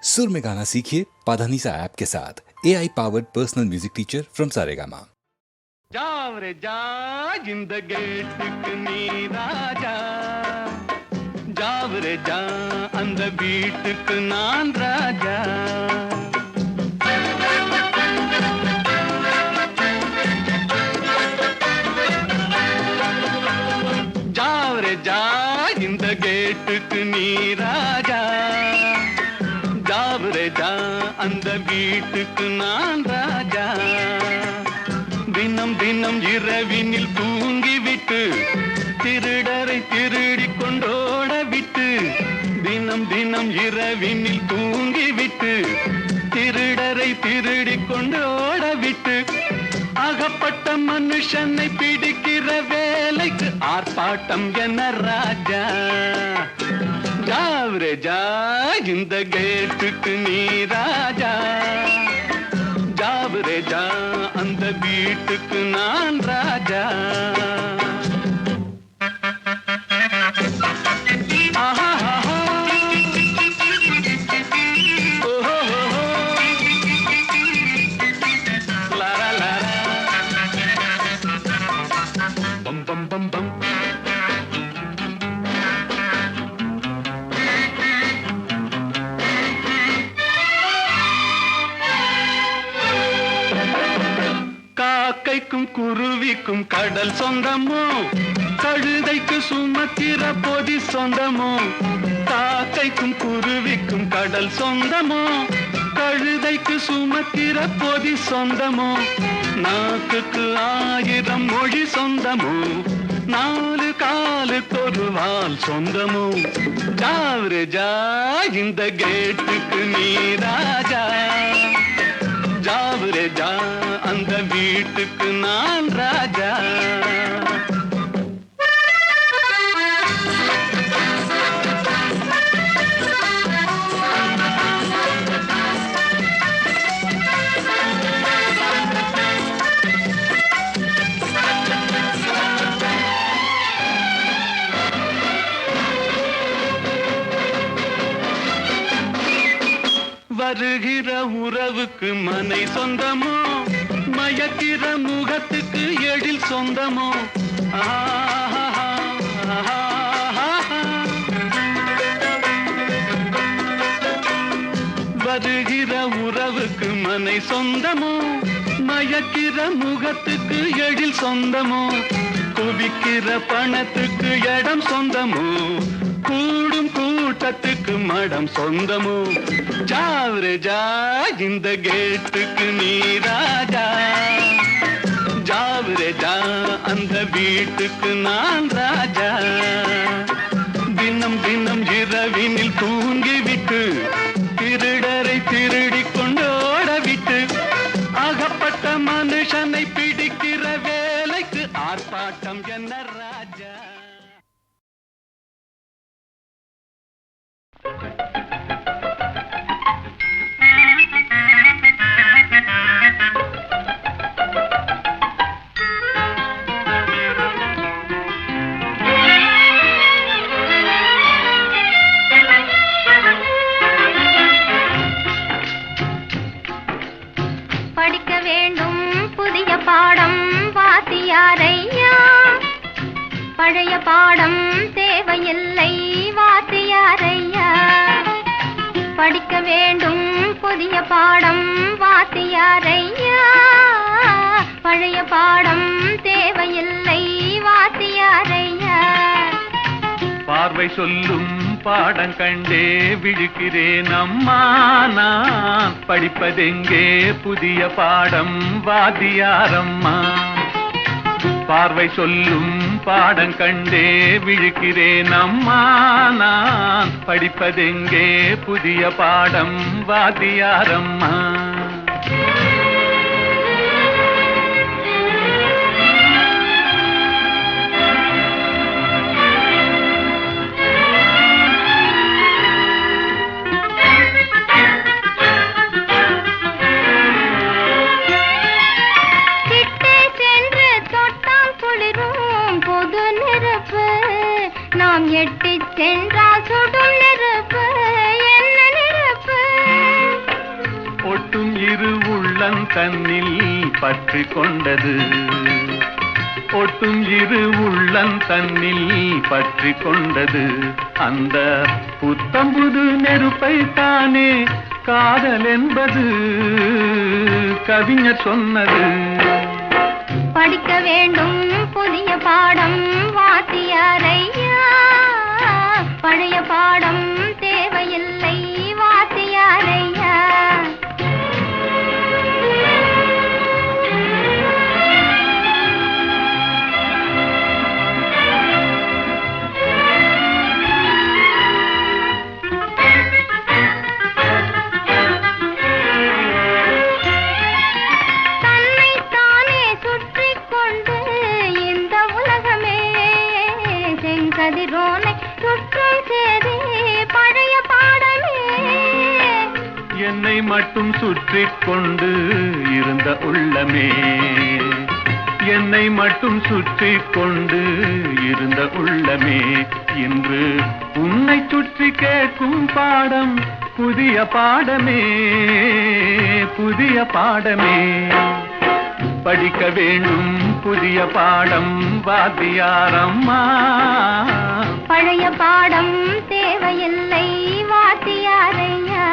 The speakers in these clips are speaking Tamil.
सुर में गाना सीखिए पाधानीसा ऐप के साथ AI powered personal music teacher from Saregama. Jaware जा இந்த கேட்டுக்கு நீ ராஜா जावरे जा அந்த வீட்டுக்கு நான் ராஜா जावरे जा இந்த கேட்டுக்கு நீ ராஜா जावरे जा அந்த வீட்டுக்கு நான் ராஜா தினம் தினம் இரவினில் தூங்கிவிட்டு திருடரை திருடி கொண்டோட விட்டு தினம் தினம் இரவினில் தூங்கிவிட்டு திருடரை திருடி கொண்டோட விட்டு அகப்பட்ட மனுஷனை பிடிக்கிற வேலைக்கு ஆர்ப்பாட்டம் என்ன ராஜா जावरे जा இந்த கேட்டுக்கு நீ ராஜா जावरे जा அந்த வீட்டுக்கு நான் ராஜா बम बम बम காக்கைக்கும் குருவிக்கும் கடல் சொந்தமோ கழுதைக்கு சுமத்திர பொதி சொந்தமோ காக்கைக்கும் குருவிக்கும் கடல் சொந்தமோ கழுதைக்கு சுமத்திர பொதி சொந்தமோ நாக்குக்கு 1000 மொழி சொந்தமோ நாலு காலுக்கு ஒரு வால் சொந்தமோ जावरे जा இந்த கேட்டுக்கு நீ ராஜா जावरे जा அந்த வீட்டுக்கு நான் ராஜா வருகிற உறவுக்கு மனை சொந்தமோ மயக்கிற முகத்துக்கு எழில் சொந்தமோ வருகிற உறவுக்கு மனை சொந்தமோ மயக்கிற முகத்துக்கு எழில் சொந்தமோ குவிக்கிற பணத்துக்கு இடம் சொந்தமோ கூடும் கூட்டத்துக்கு மடம் சொந்தமோ जावरे जा இந்த கேட்டுக்கு நீ ராஜா जावरे जा அந்த வீட்டுக்கு நான் ராஜா தினம் தினம் இரவினில் தூங்கிவிட்டு திருடரை திருடி கொண்டோட விட்டு அகப்பட்ட மனுஷனை பிடிக்கிற வேலைக்கு ஆர்ப்பாட்டம் என்ன ராஜா படிக்க வேண்டும் புதிய பாடம் வாத்தியாரையா பழைய பாடம் தேவையில்லை வாத்தியாரையா படிக்க வேண்டும் புதிய பாடம் வாத்தியாரையா பழைய பாடம் தேவையில்லை வாத்தியாரையா பார்வை சொல்லும் பாடம் கண்டே விழுக்கிறேன் அம்மா நான் படிப்பதெங்கே புதிய பாடம் வாத்தியாரம்மா பார்வை சொல்லும் பாடம் கண்டே விழுக்கிறேன் அம்மா நான் படிப்பதெங்கே புதிய பாடம் வாத்தியாரம்மா நாம் எட்டிச் சென்றால் சுடும் நெருப்பு என்ன நெருப்பு உள்ளந்தன்னில் பற்றி கொண்டது ஒட்டும் இரு உள்ளந்தன்னில் பற்றி கொண்டது அந்த புத்தம்புது நெருப்பை தானே காதல் என்பது கவிஞர் சொன்னது. படிக்க வேண்டும் புதிய பாடம் வாத்தியாரையா, பழைய பாடம் தேவையில்லை வாத்தியாரையா. கதிரோனை சுற்றும் சேதி பழைய பாடமே. என்னை மட்டும் சுற்றி கொண்டு இருந்த உள்ளமே, என்னை மட்டும் சுற்றி கொண்டு இருந்த உள்ளமே, இன்று உன்னை சுற்றி கேட்கும் பாடம் புதிய பாடமே, புதிய பாடமே. படிக்க வேண்டும் புதிய பாடம் வாத்தியாரம்மா, பழைய பாடம் தேவையில்லை வாத்தியாரையா.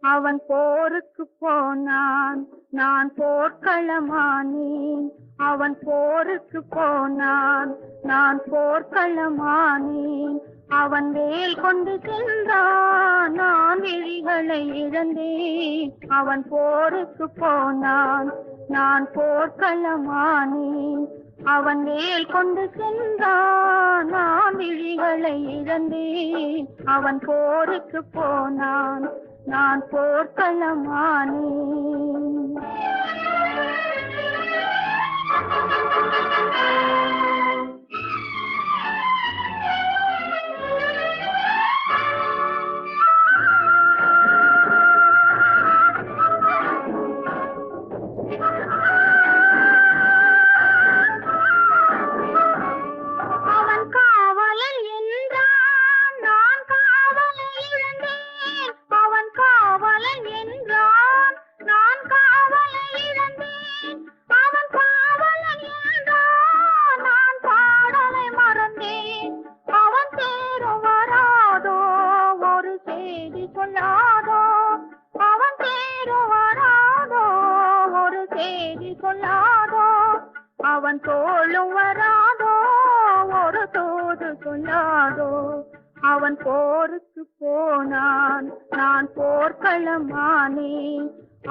அவன் போருக்கு போனான், நான் போர்க்களமானேன். அவன் போருக்கு போனான், நான் போர்க்களமானேன். அவன் வேல் கொண்டு சென்றான், நான் விழிகளை இழந்தேன். அவன் போருக்கு போனான், நான் போர்க்களமானேன். அவன் வேல் கொண்டு சென்றான், நான் விழிகளை இழந்தேன். அவன் போருக்கு போனான், நான் போர்க்களமானேன். அவன் காவலன் என்றான், நான் காவலை இழந்தேன். அவன் காவலன் என்றான், நான் காவலை இழந்தேன். அவன் காவலன் என்றான், நான் பாடலை மறந்தேன். அவன் தேரும் வராதோ, ஒரு செய்தி சொல்லாதோ. அவன் தேரும் வராதோ, ஒரு செய்தி சொல்லாதோ. அவன் தோளும் வராதோ, ஒரு தூது சொல்லாதோ. அவன் போருக்கு போனான், நான் போர்க்களமானேன்.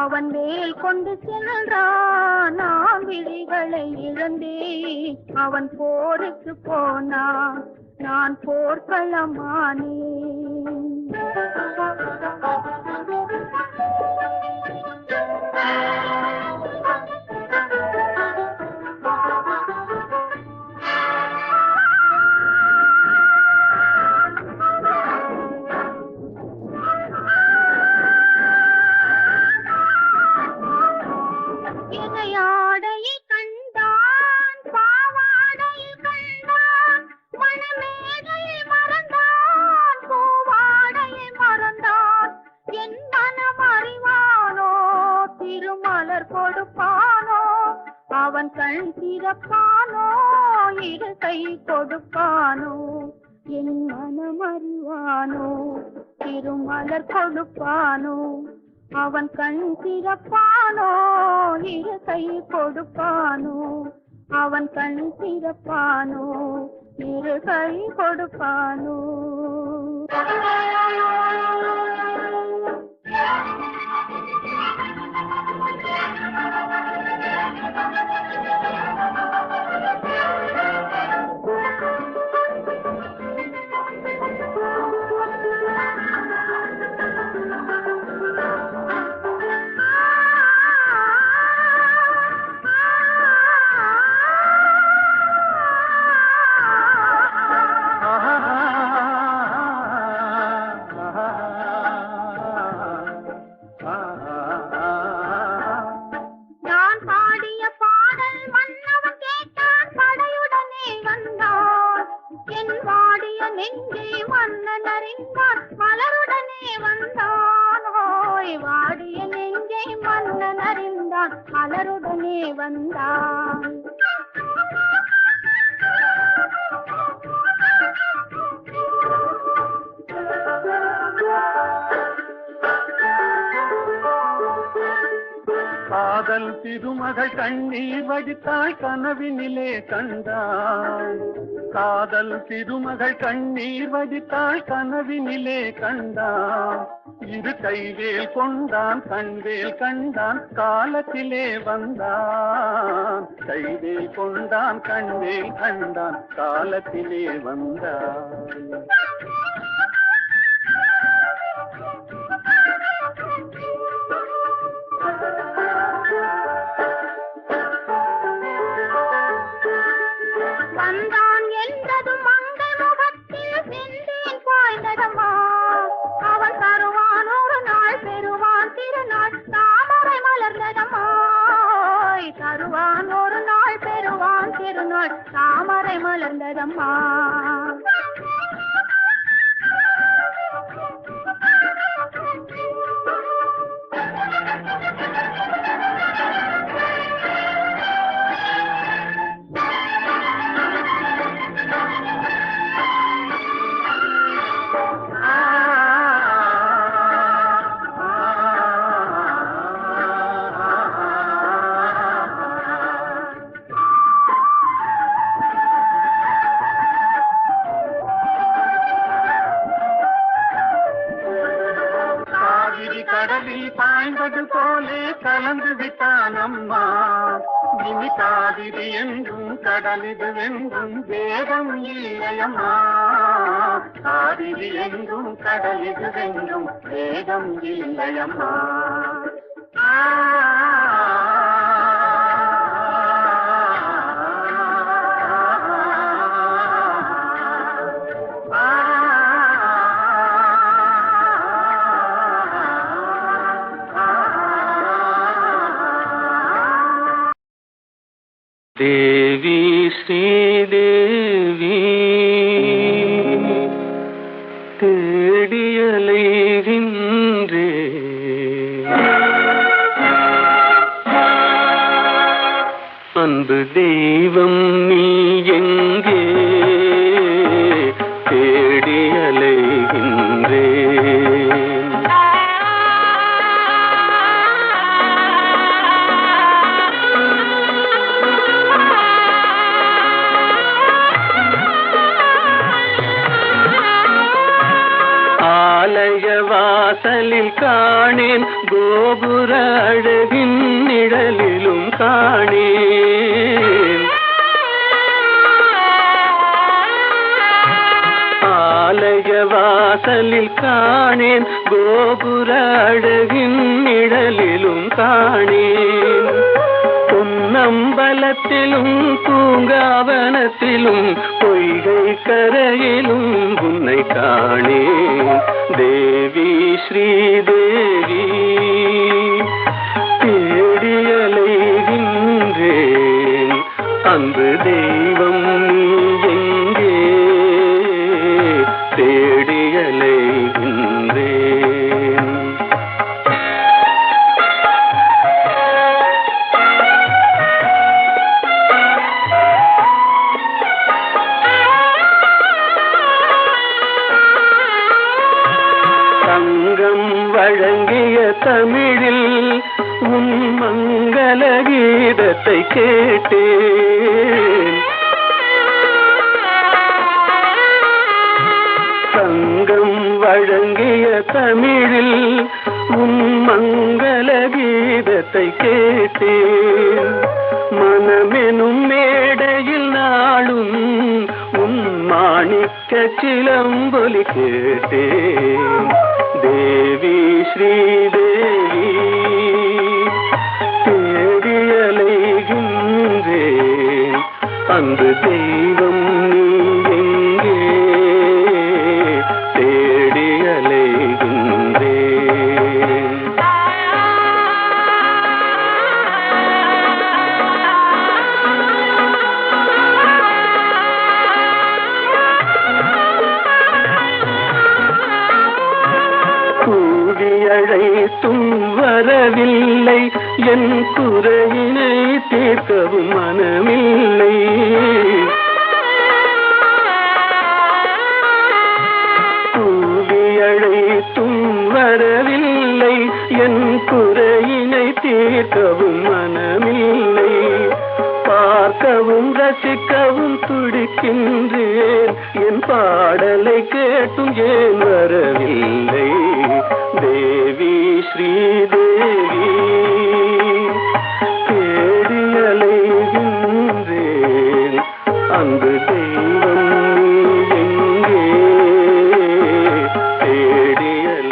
அவன் வேல் கொண்டு சென்றான், நான் விழிகளை இழந்தேன். அவன் போருக்கு போனான், நான் போர்க்களமானேன். இணையாடையை கண்டான், பாவாடையில் கண்டான். மணமேடையை மறந்தான், பூவாடையை மறந்தான். என் மனம் அறிவானோ, திருமலர் கொடுப்பானோ. அவன் கண் திறப்பானோ, இரு கை கொடுப்பானோ. என் மனம் அறிவானோ, திருமலர் கொடுப்பானோ. அவன் கண் திறப்பானோ இரு கை கொடுப்பானோ அவன் கண் திறப்பானோ இரு கை கொடுப்பானோ மலருடனே வந்தான் காதல் திருமகள் கண்ணீர் வடித்தாய் கனவினிலே கண்டாள் காதல் திருமகள் கண்ணீர் வடித்தாய் கனவினிலே கண்டான் இரு கைவேல் கொண்டான் கண்வேல் கண்டான் காலத்திலே வந்தான் கைவேல் கொண்டான் கண்வேல் கண்டான் காலத்திலே வந்தான் வந்தான் என்றதும் மங்கள் முகத்தில் சென்றேன் பாய்ந்ததம்மா அவன் தருவான் ஒரு நாள் பெறுவான் திருநாள் தாமரை மலர்ந்ததம்மா தருவான் ஒரு நாள் பெறுவான் திருநாள் தாமரை மலர்ந்ததம்மா கடலில் பாய்ந்தது போலே கலந்து விட்டான் அம்மா இனி காவிரி என்றும் கடலிது என்றும் வேதம் இல்லையம்மா காவிரி என்றும் கடலிது என்றும் வேதம் இல்லையம்மா தேவி ஸ்ரீதேவி தேடியலைகின்றே அன்பு தெய்வம் நீ எங்கே தேடியலைகின்றே வாசலில் காணேன் கோபுர அழகின் நிழலிலும் காணேன் ஆலய வாசலில் காணேன் கோபுர அழகின் நிழலிலும் காணேன் பொன்னம்பலத்திலும் பூங்காவனத்திலும் பொய்கை கரையிலும் உன்னை காணேன் தேவி ஸ்ரீதேவி தேடியலைகின்றேன் அன்பு தெய்வம் நீ எங்கே தேடியலைகின்றேன் தங்கம் வழங்கிய தமிழில் உன் மங்கள கீதத்தை கேட்டேன். சங்கம் வழங்கிய தமிழில் உன் மங்கள கீதத்தை கேட்டேன். மனமெனும் மேடையில் நாளும் உன் மாணிக்க சிலம்பொலி கேட்டேன். தேவி ஸ்ரீதேவி தேடியலைகின்றேன். அன்று தெய்வம் நீ எங்கே தேடியலைகின்றேன். கூடியழைத்தும் வரவில்லை, என் குறையினை தீர்க்கவும் மனமில்லை. கூடியழைத்தும் வரவில்லை, என் குறையினை தீர்க்கவும் மனமில்லை. பார்க்கவும் ரசிக்கவும் துடிக்கின்றேன், என் பாடலை கேட்டும் ஏன் வரவில்லை. தேவி ஸ்ரீதேவி தேடியலைகின்றேன். அன்று தெய்வம் நீ எங்கே தேடியலைகின்றேன்.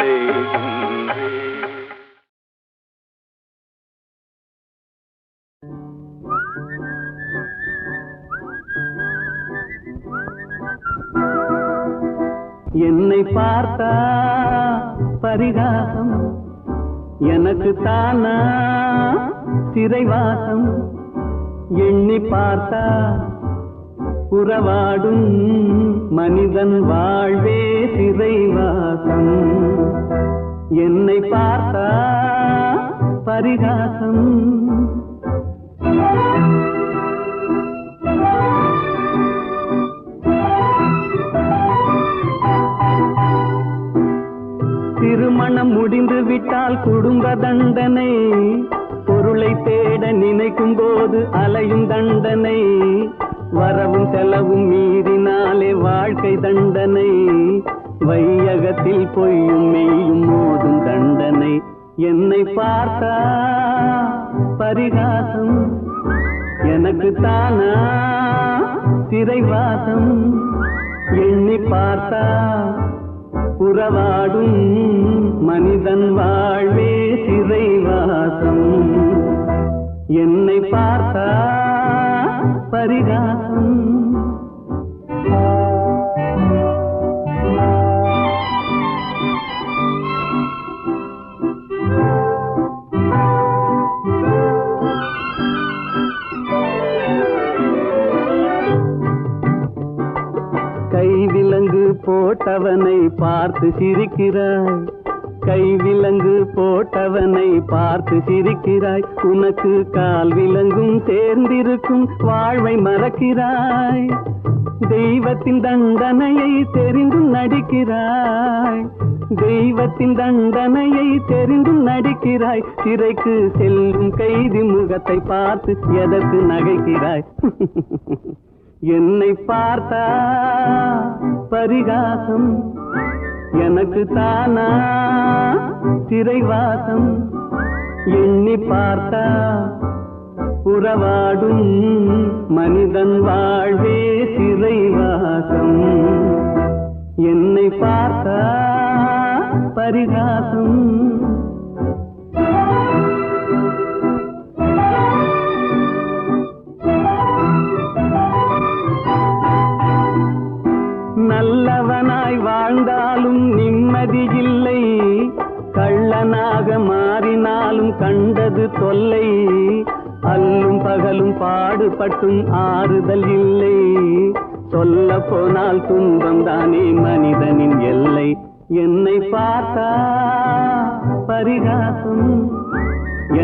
என்னை பார்த்தா பரிகாசம், எனக்கு தானா சிறைவாசம். எண்ணி பார்த்தா உறவாடும் மனிதன் வாழ்வே சிறைவாசம். என்னை பார்த்தா பரிகாசம். திருமணம் முடிந்து விட்டால் குடும்ப தண்டனை, பொருளை தேட நினைக்கும் போது அலையும் தண்டனை, வரவும் செலவும் மீறினாலே வாழ்க்கை தண்டனை, வையகத்தில் பொய்யும் மெய்யும் மோதும் தண்டனை. என்னை பார்த்தா பரிகாசம், எனக்கு தானா சிறைவாசம். எண்ணி பார்த்தா உறவாடும் மனிதன் வாழ்வே சிறைவாசம். என்னை பார்த்தா பரிகாசம். கைவிலங்கு போட்டவனை பார்த்து சிரிக்கிறாய், கைவிலங்கு போட்டவனை பார்த்து சிரிக்கிறாய். உனக்கு கால் விலங்கும் சேர்ந்திருக்கும் வாழ்வை மறக்கிறாய். தெய்வத்தின் தண்டனையை தெரிந்தும் நடிக்கிறாய், தெய்வத்தின் தண்டனையை தெரிந்தும் நடிக்கிறாய். சிறைக்கு செல்லும் கைதி முகத்தை பார்த்து எதற்கு நகைக்கிறாய்? என்னை பார்த்தா பரிகாசம், எனக்கு தானா சிறைவாசம். எண்ணி பார்த்தா உறவாடும் மனிதன் வாழ்வே சிறைவாசம். என்னை பார்த்தா பரிகாசம். நல்லவனாய் வாழ்ந்தாலும் நிம்மதி இல்லை, கள்ளனாக மாறினாலும் கண்டது தொல்லை. அல்லும் பகலும் பாடுபட்டும் ஆறுதல் இல்லை, சொல்ல போனால் துன்பம் தானே மனிதனின் எல்லை. என்னை பார்த்தா பரிகாசம்,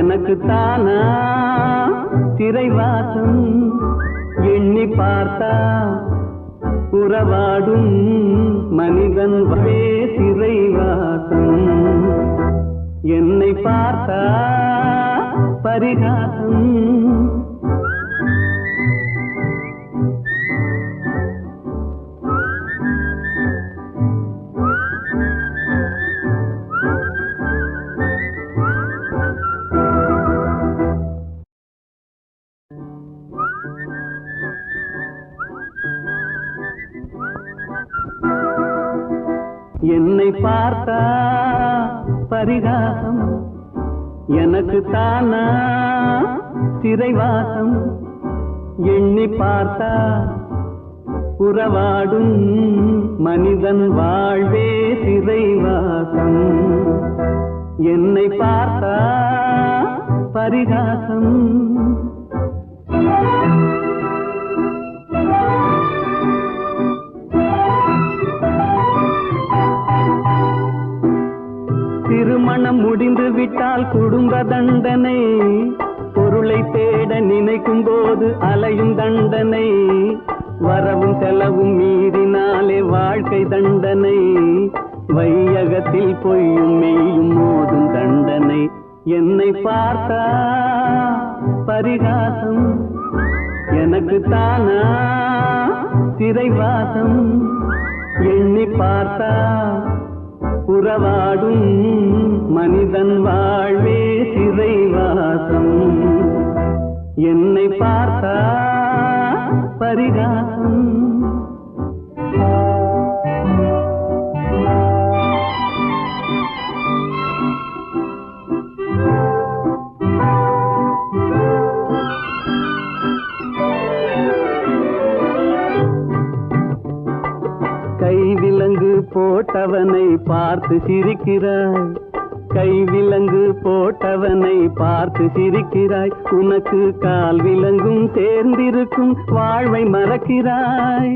எனக்கு தானா சிறைவாசம். எண்ணி பார்த்தா உறவாடும் மனிதன் வே சிறைவாசம். என்னை பார்த்தா பரிகாசம். என்னை பார்த்தா பரிகாசம், எனக்கு தானா சிறைவாசம். எண்ணி பார்த்தா உறவாடும் மனிதன் வாழ்வே சிறைவாசம். என்னை பார்த்தா பரிகாசம். திருமணம் முடிந்து விட்டால் குடும்ப தண்டனை, பொருளை தேட நினைக்கும் போது அலையும் தண்டனை, வரவும் செலவும் மீறினாலே வாழ்க்கை தண்டனை, வையகத்தில் பொய்யும் மெய்யும் மோதும் தண்டனை. என்னை பார்த்தா பரிகாசம், எனக்கு தானா சிறைவாசம். எண்ணி பார்த்தா உறவாடும் மனிதன் வாழ்வே சிறைவாசம். என்னை பார்த்தா பரிகாசம். கைவிலங்கு போட்டவனை பார்த்து சிரிக்கிறாய், கைவிலங்கு போட்டவனை பார்த்து சிரிக்கிறாய். உனக்கு கால் விலங்கும் சேர்ந்திருக்கும் வாழ்வை மறக்கிறாய்.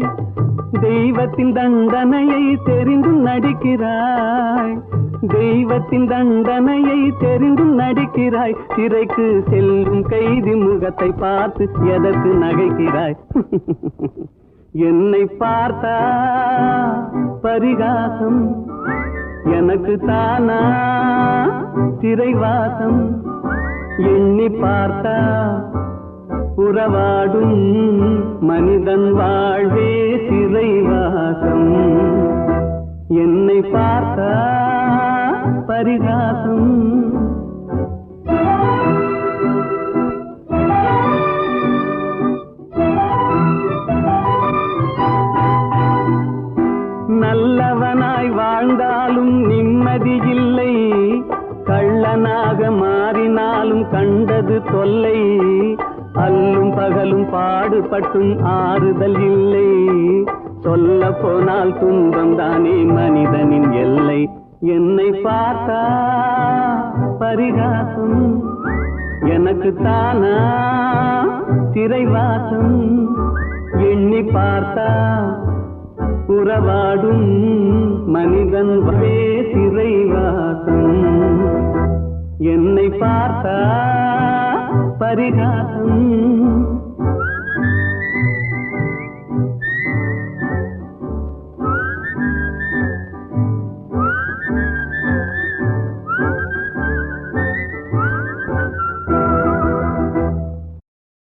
தெய்வத்தின் தண்டனையை தெரிந்தும் நடிக்கிறாய், தெய்வத்தின் தண்டனையை தெரிந்தும் நடிக்கிறாய். சிறைக்கு செல்லும் கைதி முகத்தை பார்த்து எதற்கு நகைக்கிறாய்? என்னை பார்த்தா பரிகாசம், எனக்கு தானா சிறைவாசம். எண்ணி பார்த்தா உறவாடும் மனிதன் வாழ்வே சிறைவாசம். என்னை பார்த்தா பரிகாசம். நல்லவனாய் வாழ்ந்தாலும் நிம்மதி இல்லை, கள்ளனாக மாறினாலும் கண்டது தொல்லை. அல்லும் பகலும் பாடுபட்டும் ஆறுதல் இல்லை, சொல்ல போனால் துன்பம் தானே மனிதனின் எல்லை. என்னை பார்த்தா பரிகாசம், எனக்கு தானா சிறைவாசம். எண்ணி பார்த்தா உறவாடும் மனிதன் வே சிறைவாசம். என்னை பார்த்தா பரிகாசம்.